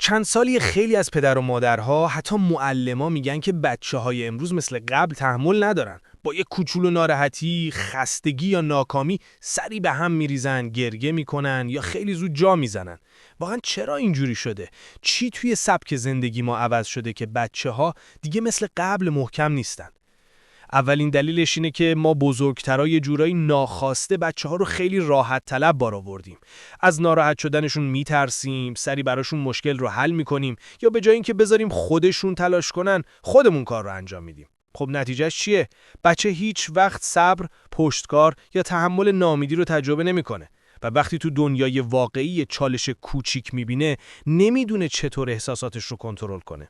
چند سالی خیلی از پدر و مادرها حتی معلما میگن که بچه‌های امروز مثل قبل تحمل ندارن. با یک کوچولو ناراحتی، خستگی یا ناکامی سری به هم میریزن، گریه میکنن یا خیلی زود جا میزنن. واقعا چرا اینجوری شده؟ چی توی سبک زندگی ما عوض شده که بچه‌ها دیگه مثل قبل محکم نیستن؟ اولین دلیلش اینه که ما بزرگترا یه جورایی ناخواسته بچه‌ها رو خیلی راحت طلب بار آوردیم. از ناراحت شدنشون میترسیم، سری براشون مشکل رو حل میکنیم یا به جای اینکه بذاریم خودشون تلاش کنن، خودمون کار رو انجام میدیم. خب نتیجهش چیه؟ بچه هیچ وقت صبر، پشتکار یا تحمل ناامیدی رو تجربه نمیکنه. و وقتی تو دنیای واقعی چالش کوچیک میبینه، نمیدونه چطور احساساتش رو کنترل کنه.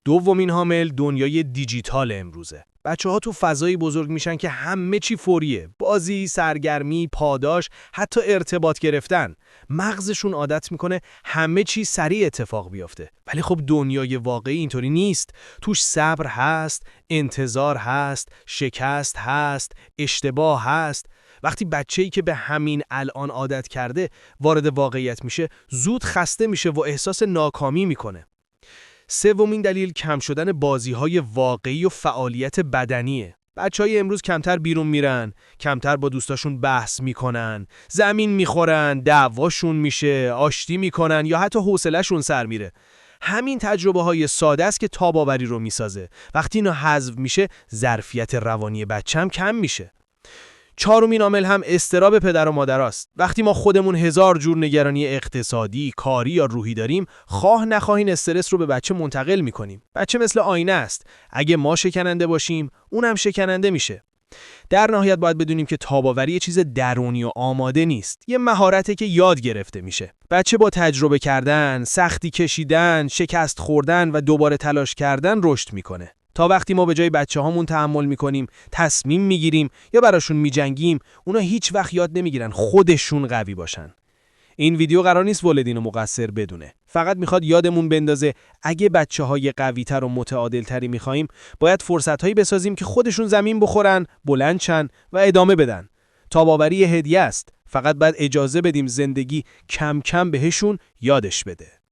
دومین عامل دنیای دیجیتال امروزه. بچه‌ها تو فضایی بزرگ میشن که همه چی فوریه. بازی، سرگرمی، پاداش، حتی ارتباط گرفتن. مغزشون عادت میکنه همه چی سریع اتفاق بیفته. ولی خب دنیای واقعی اینطوری نیست. توش صبر هست، انتظار هست، شکست هست، اشتباه هست. وقتی بچه‌ای که به همین الان عادت کرده وارد واقعیت میشه، زود خسته میشه و احساس ناکامی میکنه. سومین دلیل کم شدن بازی‌های واقعی و فعالیت بدنیه. بچه‌های امروز کمتر بیرون میرن، کمتر با دوستاشون بحث میکنن، زمین میخورن، دعواشون میشه، آشتی میکنن یا حتی حوصله‌شون سر میره. همین تجربه‌های ساده است که تاب‌آوری رو میسازه. وقتی اینا حذف میشه، ظرفیت روانی بچه‌م کم میشه. چهارمین عامل هم اضطراب پدر و مادراست. وقتی ما خودمون هزار جور نگرانی اقتصادی، کاری یا روحی داریم، خواه نخواهین استرس رو به بچه منتقل میکنیم. بچه مثل آینه است. اگه ما شکننده باشیم، اونم شکننده میشه. در نهایت باید بدونیم که تاب‌آوری یه چیز درونی و آماده نیست. یه مهارته که یاد گرفته میشه. بچه با تجربه کردن، سختی کشیدن، شکست خوردن و دوباره تلاش کردن رشد میکنه. تا وقتی ما به جای بچه‌هامون تحمل میکنیم، تصمیم میگیریم یا براشون میجنگیم، اونا هیچ وقت یاد نمیگیرن خودشون قوی باشن. این ویدیو قرار نیست والدین رو مقصر بدونه. فقط میخواد یادمون بندازه اگه بچه‌های قوی‌تر و متعادل‌تری میخوایم، باید فرصت‌هایی بسازیم که خودشون زمین بخورن، بلند شن و ادامه بدن. تاب‌آوری هدیه است. فقط باید اجازه بدیم زندگی کم کم بهشون یادش بده.